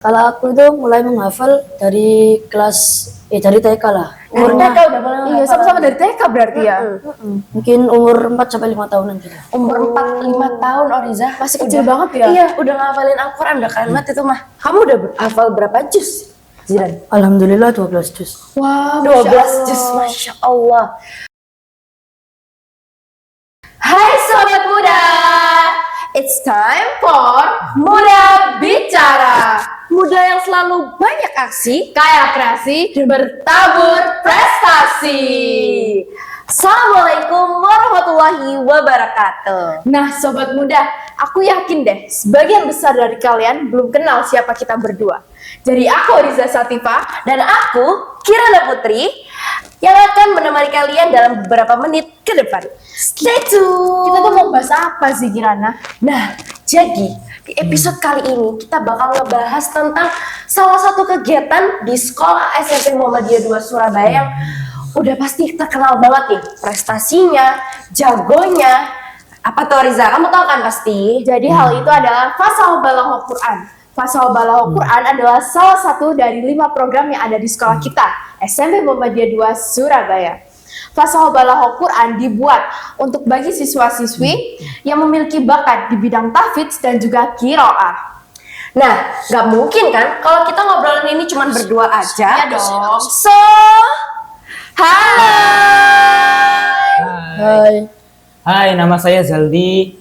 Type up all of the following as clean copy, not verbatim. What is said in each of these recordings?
Kalau aku itu mulai menghafal dari dari TK lah. Dari TK udah mulai Iya, sama-sama dari TK berarti ya. Mungkin umur 4 sampai 5 tahunan gitu. Umur 4-5 tahun, Oriza. Masih kecil banget ya? Iya, udah ngafalin Al-Quran, udah keren banget itu mah. Kamu udah hafal berapa juz, Zidan? Alhamdulillah 12 juz. Wah, 12 juz, Masya Allah. Hai Sobat Muda, it's time for Muda Bicara. Muda yang selalu banyak aksi, kaya kreasi, dan bertabur prestasi. Assalamualaikum warahmatullahi wabarakatuh. Nah, Sobat Muda, aku yakin deh sebagian besar dari kalian belum kenal siapa kita berdua. Jadi aku Riza Satifah Dan aku Kirana Putri yang akan menemani kalian dalam beberapa menit ke depan. Stay tune. kita tuh mau bahas apa sih, Kirana? Nah, jadi di episode kali ini kita bakal ngebahas tentang salah satu kegiatan di sekolah SMP Muhammadiyah 2 Surabaya yang udah pasti terkenal banget nih prestasinya, jagonya. Apa tuh Riza? Kamu tahu kan pasti? Jadi hal itu adalah Fasal Balaghah Quran. Fasal Balaghah Quran adalah salah satu dari 5 program yang ada di sekolah kita, SMP Muhammadiyah 2 Surabaya. Fasal Balaghah Quran dibuat untuk bagi siswa-siswi yang memiliki bakat di bidang tahfidz dan juga qiraah. Nah, nggak mungkin kan kalau kita ngobrolin ini cuma berdua aja. Iya dong. So, hai. Hai. Hai, nama saya Zaldi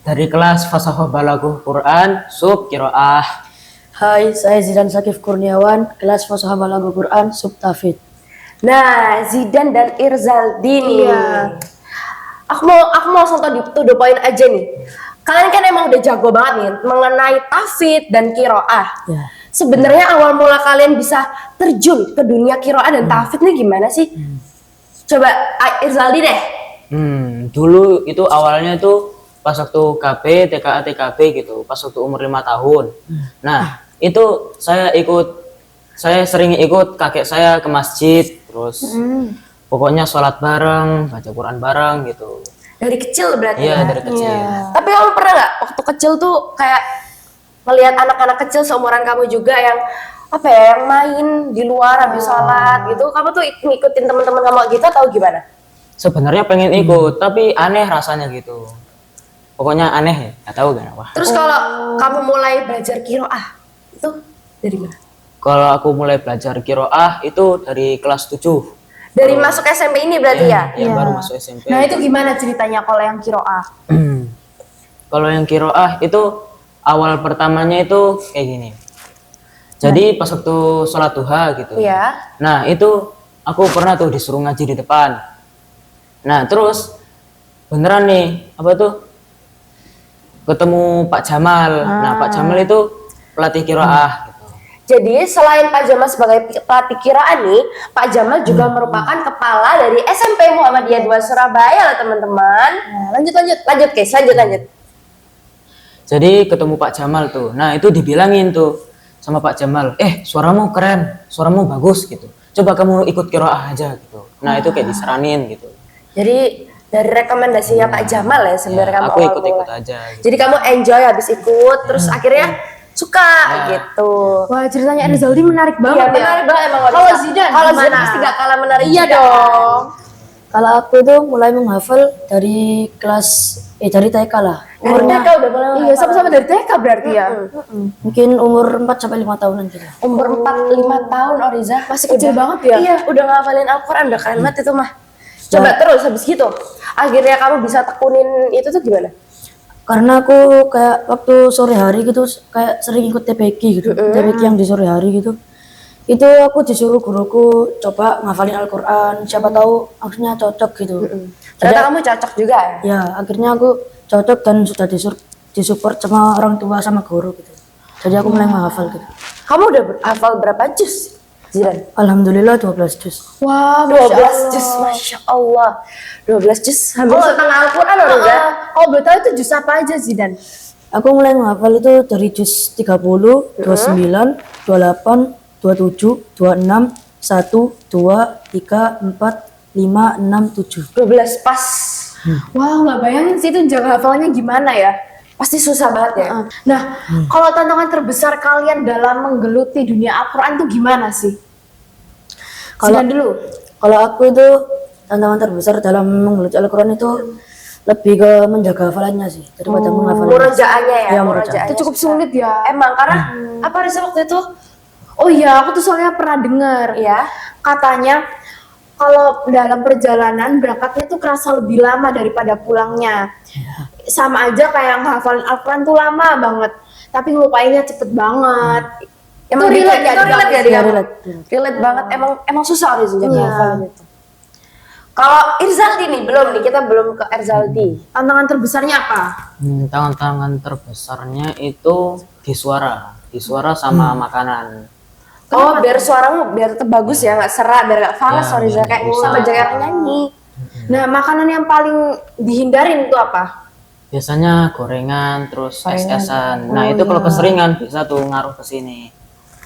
dari kelas Fasal Balaghah Quran, sub Qiraah. Hai, saya Zidan Sakif Kurniawan, kelas Fasal Balaghah Quran, sub Tafid. Nah, Zidan dan Irzaldi nih. Iya. Aku mau langsung to the point aja nih. Kalian kan emang udah jago banget nih mengenai tahfidz dan qiraah. Ya. Sebenarnya awal mula kalian bisa terjun ke dunia qiraah dan tahfidz nih gimana sih? Coba Irzaldi deh. Dulu itu awalnya itu pas waktu KP, TKA, TKP gitu, pas waktu umur 5 tahun. Nah, itu saya sering ikut kakek saya ke masjid, terus pokoknya sholat bareng, baca Quran bareng gitu. Dari kecil berarti Iya, ya? dari kecil. Tapi kamu pernah nggak waktu kecil tuh kayak melihat anak-anak kecil seumuran kamu juga yang apa ya, yang main di luar habis sholat gitu, kamu tuh ngikutin teman-teman kamu gitu atau gimana? Sebenarnya pengen ikut, tapi aneh rasanya gitu. Pokoknya aneh ya, nggak tahu kenapa. Terus kalau kamu mulai belajar qiraah itu dari mana? Kalau aku mulai belajar qiraah itu dari kelas 7. Dari masuk SMP ini berarti ya? Ya, baru masuk SMP. Nah, itu gimana ceritanya kalau yang qiraah? Kalau yang qiraah itu awal pertamanya itu kayak gini. Jadi pas waktu sholat duha gitu. Iya. Nah itu aku pernah tuh disuruh ngaji di depan. Nah terus beneran nih apa tuh ketemu Pak Jamal. Nah Pak Jamal itu pelatih qiraah. Gitu. Jadi selain Pak Jamal sebagai pelatih qiraah nih, Pak Jamal juga merupakan kepala dari SMP Muhammadiyah 2 Surabaya lah teman-teman. Nah, lanjut. Lanjut guys, lanjut. Jadi ketemu Pak Jamal tuh. Nah itu dibilangin tuh sama Pak Jamal, suaramu keren, suaramu bagus gitu. Coba kamu ikut qiraah aja gitu. Nah itu kayak disaranin gitu. Jadi dari rekomendasinya Pak Jamal ya sebenarnya kamu Aku awal ikut-ikut mulai. aja. Gitu. Jadi kamu enjoy habis ikut, terus akhirnya suka gitu. Wah, ceritanya Irzaldi menarik Iya, banget ya. menarik banget emang. Kalau Zidan kalau Zidan gimana? pasti gak kalah menarik Iya juga. dong. Kalau aku itu mulai menghafal dari dari TK lah. Dari TK udah mulai Iya, menghafal. sama-sama dari TK berarti ya. Mungkin umur 4 sampai 5 tahunan gitu. Umur 4-5 tahun Oriza. Masih kecil banget ya? Iya, udah ngafalin Al-Quran, udah keren banget itu mah. Coba terus habis gitu. Akhirnya kamu bisa tekunin itu tuh gimana? Karena aku kayak waktu sore hari gitu kayak sering ikut TPQ gitu. TPQ yang di sore hari gitu. Itu aku disuruh guruku coba ngafalin Al-Quran, siapa tahu akhirnya cocok gitu. Ternyata kamu cocok juga ya? Ya, akhirnya aku cocok dan sudah disupport sama orang tua sama guru gitu. Jadi aku mulai menghafal gitu. Kamu udah hafal berapa juz, Zidan? Alhamdulillah 12 juz. Wah, 12 juz, Masya Allah. 12 juz, hampir setengah Al-Quran loh, Riza. Oh, betul itu jus apa aja, Zidan? Aku mulai menghafal itu dari juz 30, 29, 28, 27, 26, 1, 2, 3, 4, 5, 6, 7. 12 pas. Wah, nggak bayangin sih itu jaga hafalnya gimana ya. Pasti susah banget ya. Nah, kalau tantangan terbesar kalian dalam menggeluti dunia Al-Quran tuh gimana sih? Kalau- Zidan dulu. Kalau aku itu tantangan terbesar dalam menggeluti Al-Quran itu lebih ke menjaga hafalannya sih daripada menghafalnya. Murojaahnya ya, Iya, murojaahnya. Itu cukup sulit ya. Emang karena apa Risa waktu itu? Oh iya, aku tuh soalnya pernah dengar Ya. katanya kalau dalam perjalanan berangkatnya tuh kerasa lebih lama daripada pulangnya. Sama aja kayak ngehafalin Al-Quran tuh lama banget, tapi ngelupainnya cepet banget. Emang Itu relate gitu, ya itu di relate kamu? ya di Iya, kamu? relate. Relate banget. Emang susah harus jaga Iya. hafalan itu. Kalau Irzaldi nih belum nih, kita belum ke Irzaldi. Tantangan terbesarnya apa? Tangan-tangan terbesarnya itu di suara sama makanan. Oh, biar suaramu biar tetap bagus ya, nggak serak, biar nggak fals, Ya, sorry biar kayak bisa. sama jaga orang nyanyi. Nah, makanan yang paling dihindarin itu apa? Biasanya gorengan, terus es-esan. Nah, itu kalau keseringan bisa tuh ngaruh ke sini.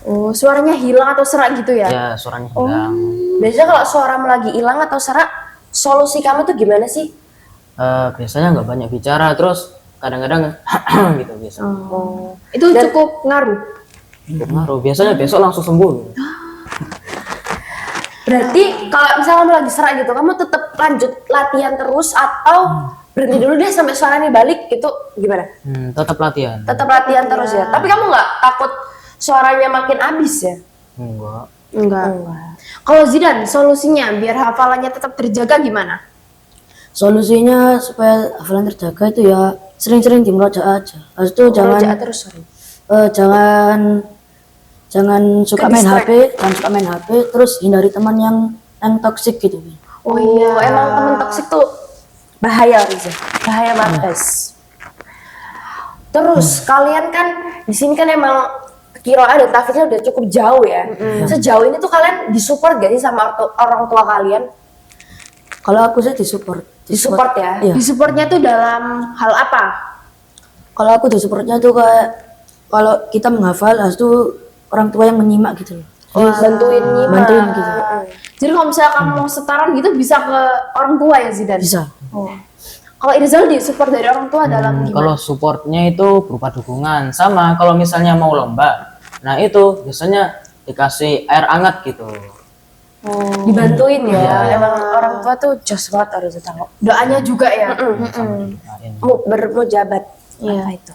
Oh, suaranya hilang atau serak gitu ya? Ya, suaranya hilang. Biasanya kalau suaramu lagi hilang atau serak, solusi kamu tuh gimana sih? Biasanya nggak banyak bicara, terus kadang-kadang gitu biasa. Itu cukup ngaruh. Ngaruh. Biasanya besok langsung sembuh. Berarti kalau misalnya kamu lagi serak gitu, kamu tetap lanjut latihan terus atau berhenti dulu deh sampai suaranya balik gitu, gimana? Tetap latihan. Tetap latihan terus ya. Tapi kamu nggak takut suaranya makin habis ya? Enggak. Enggak. Kalau Zidan, solusinya biar hafalannya tetap terjaga gimana? Solusinya supaya hafalan terjaga itu ya sering-sering dimurojaah aja. Habis itu jangan Murojaah terus, sorry. jangan suka main HP, jangan suka main HP, terus hindari teman yang toksik gitu. Oh iya. Emang temen toksik tuh bahaya Riza, bahaya banget guys. Terus kalian kan di sini kan emang kiraan dan tahfidznya udah cukup jauh ya. Sejauh ini tuh kalian disupport gak sih sama orang tua kalian? Kalau aku sih disupport. Disupport ya? Iya. Disupportnya tuh dalam hal apa? Kalau aku disupportnya tuh kayak kalau kita menghafal, habis itu orang tua yang menyimak gitu loh. Bantuin nyimak. Bantuin gitu. Jadi kalau misalnya kamu mau setoran gitu bisa ke orang tua ya Zidan? Bisa. Oh. Kalau Irzal disupport dari orang tua dalam gimana? Kalau supportnya itu berupa dukungan, sama kalau misalnya mau lomba, nah itu biasanya dikasih air hangat gitu. Dibantuin ya. Emang orang tua tuh jos banget harus tahu. Doanya juga ya. Mau jabat. Iya. Apa itu?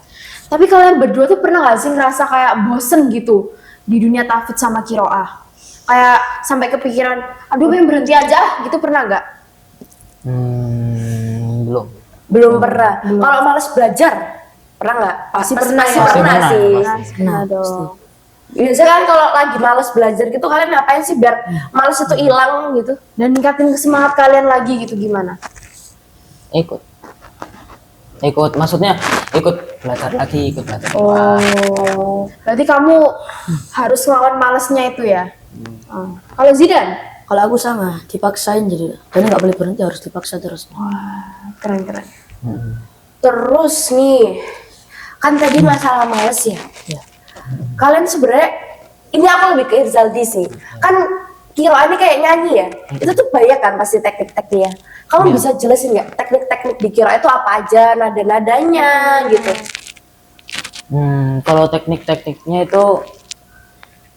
Tapi kalian berdua tuh pernah gak sih ngerasa kayak bosen gitu di dunia tahfidz sama kiroah? Kayak sampai kepikiran, aduh pengen berhenti aja gitu, pernah gak? Belum. Belum pernah. Kalau males belajar, pernah nggak? Pasti pernah ya. sih, pernah Pasti sih. pernah, Pernah dong. Biasanya kan kalau lagi males belajar gitu, kalian ngapain sih biar males itu hilang gitu? Dan ningkatin semangat kalian lagi gitu gimana? Ikut maksudnya ikut belajar lagi, ikut belajar. Oh, berarti kamu harus ngelawan malesnya itu ya? Oh. Kalau Zidan? Kalau aku sama, dipaksain jadi. Dan nggak boleh berhenti, harus dipaksa terus. Keren-keren. Terus nih, kan tadi masalah males ya. Iya. Kalian sebenarnya, ini aku lebih ke Irzaldi sih. Kan Kira ini kayak nyanyi ya. Itu tuh banyak kan pasti teknik-tekniknya. Kamu bisa jelasin nggak teknik-teknik di kira itu apa aja, nada-nadanya gitu? Kalau teknik-tekniknya itu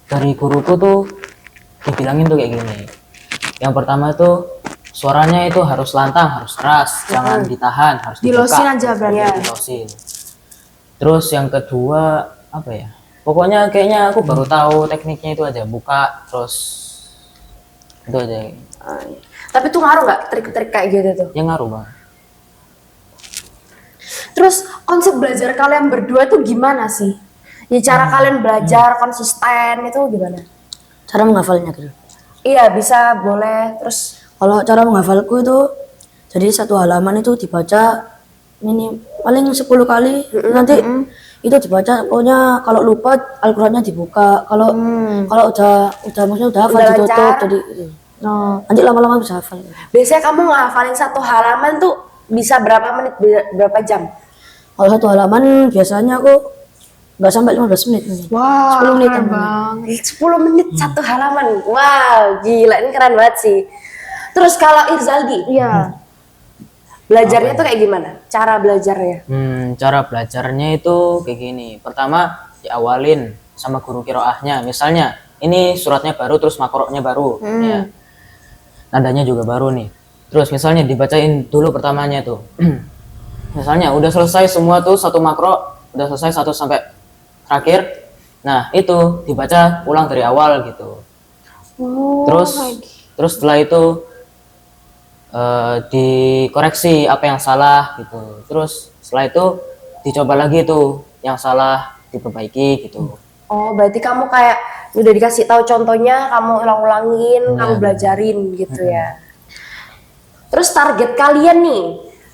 dari guruku tuh dibilangin tuh kayak gini. Yang pertama itu suaranya itu harus lantang, harus keras, jangan ditahan, harus dibuka. Dilosin aja berarti. Iya, dilosin. Terus yang kedua apa ya? Pokoknya kayaknya aku baru tahu tekniknya itu aja, buka terus itu aja. Tapi tuh ngaruh nggak trik-trik kayak gitu tuh? Yang ngaruh banget. Terus konsep belajar kalian berdua tuh gimana sih? Ya cara kalian belajar konsisten itu gimana? Cara menghafalnya gitu. Iya bisa boleh terus Kalau cara menghafalku itu, jadi satu halaman itu dibaca ini paling 10 kali. Nanti itu dibaca. Pokoknya kalau lupa Al-Qur'annya dibuka. Kalau maksudnya udah hafal Udah ditutup. lancar. Jadi nanti lama-lama bisa hafal. biasanya kamu ngehafalin satu halaman tuh bisa berapa menit berapa jam? Kalau satu halaman biasanya aku nggak sampai 15 menit. Wah, 10 menit. keren banget. 10 menit satu halaman. Wow, gila ini keren banget sih. Terus kalau Irzaldi, Iya. Belajarnya tuh kayak gimana? Cara belajarnya? Cara belajarnya itu kayak gini. Pertama diawalin sama guru kiroahnya. Misalnya ini suratnya baru terus makroknya baru, ya. Nadanya juga baru nih. Terus misalnya dibacain dulu pertamanya tuh. Misalnya udah selesai semua tuh satu makro, udah selesai 1 sampai terakhir. Nah itu dibaca ulang dari awal gitu. Terus setelah itu dikoreksi apa yang salah gitu. Terus setelah itu dicoba lagi tuh yang salah diperbaiki gitu. Oh, berarti kamu kayak udah dikasih tahu contohnya, kamu ulang-ulangin, kamu belajarin gitu ya. Terus target kalian nih,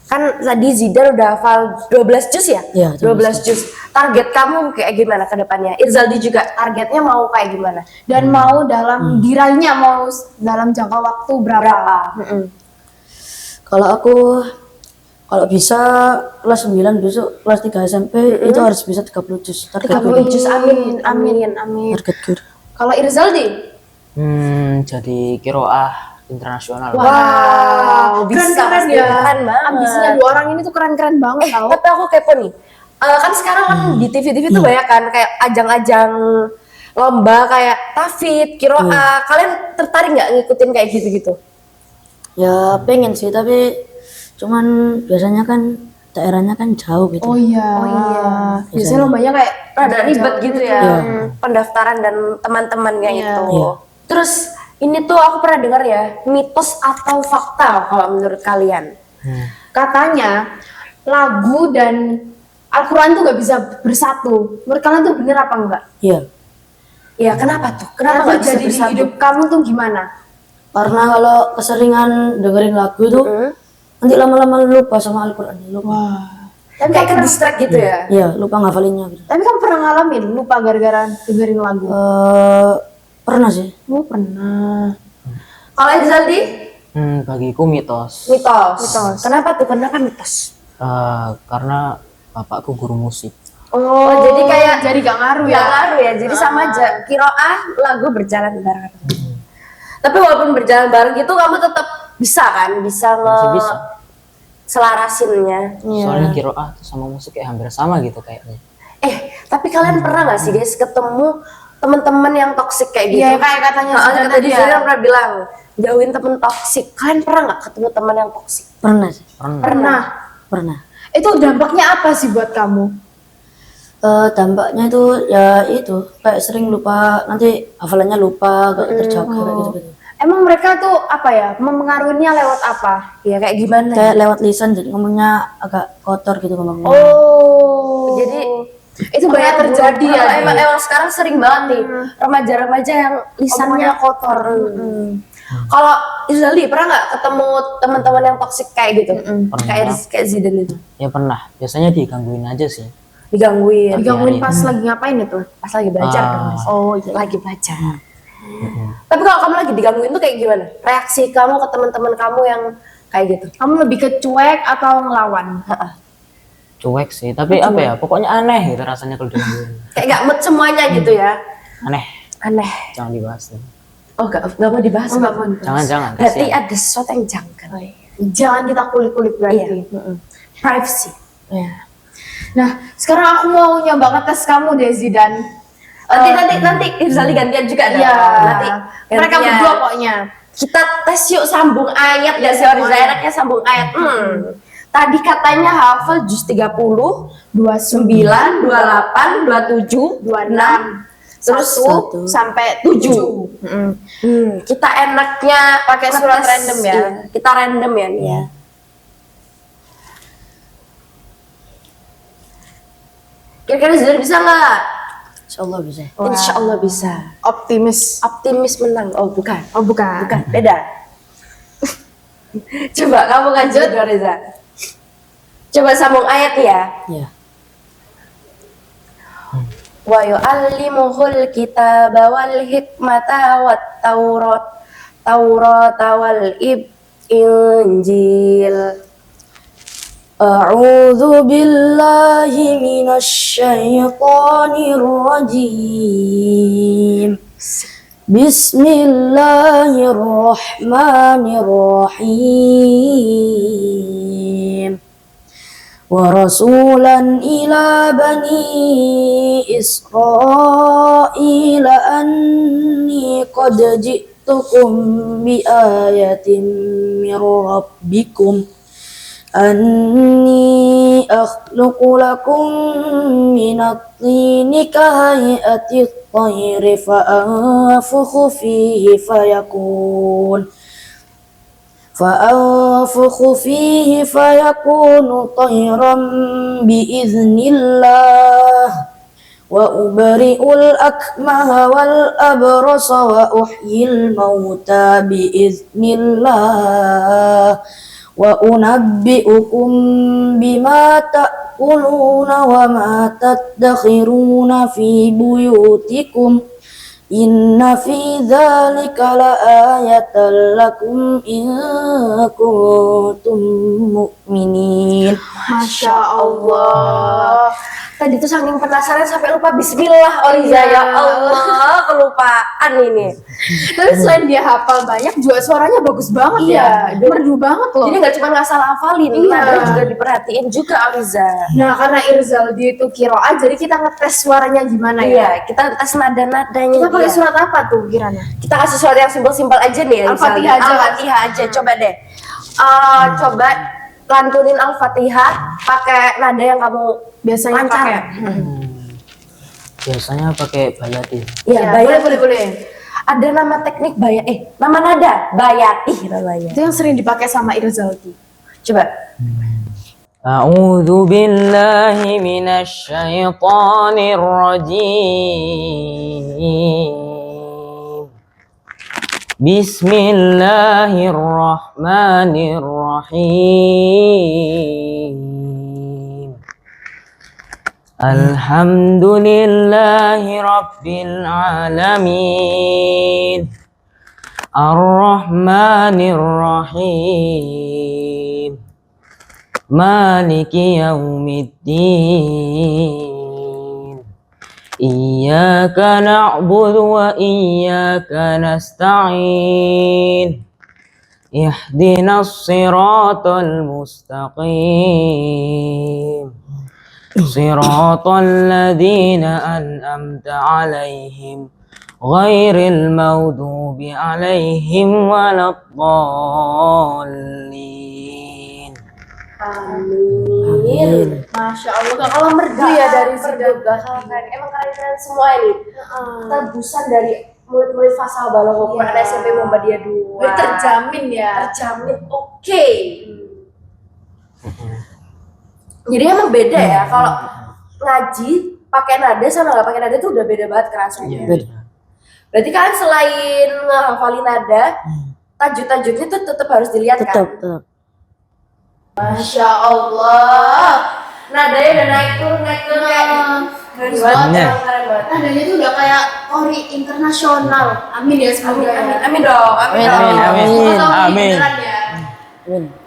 kan tadi Zidan udah hafal 12 juz ya? Iya, 12 juz. Target kamu kayak gimana ke depannya? Irzaldi juga targetnya mau kayak gimana? Dan mau dalam diraihnya mau dalam jangka waktu berapa? Kalau aku kalau bisa kelas 9 besok kelas 3 SMP itu harus bisa 30 juz. Target 30 juz, amin. target guru. Kalau Irzaldi? Jadi kiroah internasional. Wow, bisa Keren-keren pasti. ya. Keren banget. Ambisinya 2 orang ini tuh keren-keren banget tau. Tapi aku kepo nih. Kan sekarang kan di TV-TV tuh banyak kan kayak ajang-ajang lomba kayak tafid, kiroah. Kalian tertarik nggak ngikutin kayak gitu-gitu? Ya pengen sih tapi cuman biasanya kan daerahnya kan jauh gitu. Oh iya. Biasanya lombanya kayak Rada ribet gitu ya, Iya. pendaftaran dan teman-temannya Iya. itu. Iya. Terus ini tuh aku pernah dengar ya, mitos atau fakta kalau menurut kalian? katanya lagu dan Al-Quran tuh gak bisa bersatu. Menurut kalian tuh bener apa enggak? Iya. Ya kenapa tuh? Kenapa Kenapa nggak bisa jadi di bersatu? hidup kamu tuh gimana? Karena kalau keseringan dengerin lagu itu nanti lama-lama lupa sama Al-Quran. Lupa. Tapi kayak ke distract gitu ya? Iya, lupa ngafalinnya gitu. Tapi kamu pernah ngalamin lupa gara-gara dengerin lagu? Pernah sih. Oh pernah. Kalau Irzaldi? Bagiku mitos. Mitos. Kenapa tuh? Kenapa mitos? Karena bapakku guru musik. Oh, jadi kayak jadi gak ngaruh nggak ya? ngaruh ya. Jadi sama aja. Kiroah lagu berjalan bareng. Tapi walaupun berjalan bareng gitu, kamu tetap bisa kan? Bisa Bisa. selarasinnya. Soalnya kiroah tuh sama musik kayak hampir sama gitu kayaknya. Tapi kalian pernah nggak sih guys ketemu teman-teman yang toksik kayak gitu? Iya, kayak katanya Nah, Zidan tadi tadi ya. Zidan pernah bilang jauhin temen toksik. Kalian pernah nggak ketemu teman yang toksik? Pernah sih. Pernah. Pernah. Itu dampaknya apa sih buat kamu? Dampaknya itu ya itu kayak sering lupa, nanti hafalannya lupa, gak terjaga kayak gitu-gitu. Emang mereka tuh apa ya? Mempengaruhinya lewat apa? Ya kayak gimana? Kayak lewat lisan jadi ngomongnya agak kotor gitu ngomongnya. Oh. Jadi itu banyak terjadi ya. Emang sekarang sering banget nih remaja-remaja yang lisannya kotor. Kalau Irzaldi pernah nggak ketemu teman-teman yang toksik kayak gitu? Kayak Zidan itu Ya pernah. Biasanya digangguin aja sih. digangguin. Digangguin pas lagi ngapain itu? Pas lagi belajar dong. Oh iya. Lagi belajar. Tapi kalau kamu lagi digangguin tuh kayak gimana? Reaksi kamu ke teman-teman kamu yang kayak gitu? Kamu lebih ke cuek atau ngelawan? Cuek sih. Tapi apa ya? Pokoknya aneh gitu rasanya kalau digangguin. Kayak gak mood semuanya gitu ya? Aneh. Aneh. Jangan dibahas nih. Oh gak mau dibahas? Enggak mau dibahas. Jangan. Berarti kasihan. ada sesuatu yang janggal. Jangan kita kulik-kulik berarti. Privacy. Ya. Nah, sekarang aku mau nyoba ngetes kamu deh Zidan. Nanti Irzaldi gantian juga ada. Iya. Nanti Mereka gantian. berdua pokoknya. Kita tes yuk sambung ayat gak sih Oriza? Enaknya sambung ayat. Tadi katanya hafal juz 30, 29, 28, 27, 26, terus 1 sampai 7. Kita enaknya pakai surat random ya. Kita random ya nih ya. Kira-kira Zidan bisa nggak? Insya Allah bisa. Insya Allah bisa. Optimis. Optimis menang. Oh bukan. Oh bukan. Bukan, beda. Coba kamu lanjut, Reza. Coba sambung ayat ya. Iya. Wa yu'allimuhul kitaba wal hikmata wat Taurat wal Injil. A'udzu billahi minasy syaithanir rajim. Bismillahirrahmanirrahim. Wa rasulan ila bani Israil anni qad ji'tukum bi ayatin mir rabbikum anni akhluqu lakum minat tini kahayati at-tayri fa anfukhu fihi fayakunu tayran biiznillah wa ubri'ul akmaha wal abrasa wa uhyil mauta biiznillah wa unabbi'ukum bima ta'kuluna wa ma tadakhiruna fi buyutikum inna fi dzalika laayatan lakum in kuntum mu'minin. Masya Allah. Tadi tuh saking penasaran sampai lupa bismillah Oliza. Ya Allah, kelupaan ini. Tapi selain dia hafal banyak, juga suaranya bagus banget ya. Merdu banget loh. Jadi nggak cuma ngasal hafalin, nadanya juga diperhatiin juga Oliza. Nah, karena Irzal dia itu kiroah, jadi kita ngetes suaranya gimana ya? Iya, kita tes nada-nadanya. Kita pakai dia. surat apa tuh kiranya? Kita kasih surat yang simpel-simpel aja nih ya. Al-Fatihah aja. Al-Fatihah aja, coba deh. Coba lantunin Al-Fatihah pakai nada yang kamu Biasanya lancar. pakai. Biasanya pakai bayati. Iya, boleh. Ada nama teknik nama nada bayati namanya. Itu yang sering dipakai sama Irzal Ki. Coba. A'udzu billahi minasy syaithanir rajim. Bismillahirrahmanirrahim. Alhamdulillahi rabbil alamin. Ar-Rahmanir Rahim. Maliki yaumiddin. Iyyaka na'budu wa iyyaka nasta'in. Ihdinas siratal mustaqim. Siratal ladzina an'amta 'alaihim ghairil maghdubi 'alaihim waladdallin. Amin. Masya Allah, gak kalah merdu ya dari Emang kalian semua ini tebusan dari murid-murid Fasal Balaghah Quran SMP Muhammadiyah 2. terjamin ya. Terjamin. Oke. Jadi emang beda ya kalau ngaji pakai nada sama nggak pakai nada itu udah beda banget kerasanya. Berarti kalian selain ngehafalin nada, tajud-tajudnya tuh tetap harus dilihat kan? Tetap. Masya Allah. Nadanya udah naik turun kayak keren banget, keren banget. Nadanya tuh udah kayak ori internasional. Amin ya semoga. Amin dong, amin dong. Amin.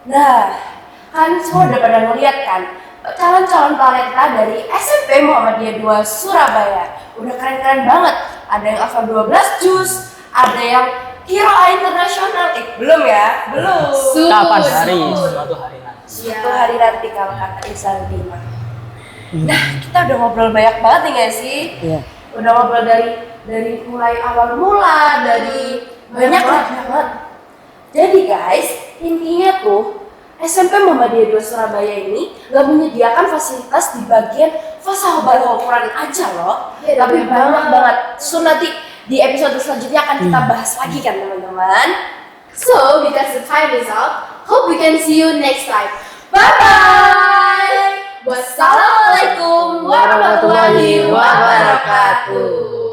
Nah, kan semua udah pada ngeliat kan calon-calon talenta dari SMP Muhammadiyah 2 Surabaya. Udah keren-keren banget. Ada yang hafal 12 juz, ada yang qiraah internasional. Belum ya? Belum. Kapan hari? Suatu hari nanti. Suatu hari nanti kalau kata Insan Bima. Nah, kita udah ngobrol banyak banget nih gak sih? Iya. Udah ngobrol dari mulai awal mula, dari banyak banget. Jadi guys, intinya tuh SMP Muhammadiyah 2 Surabaya ini gak menyediakan fasilitas di bagian Fasal Balaghah Quran aja loh, tapi banyak banget. So nanti di episode selanjutnya akan kita bahas lagi kan teman-teman. So, because the time is up, hope we can see you next time. Bye-bye. Wassalamualaikum warahmatullahi wabarakatuh.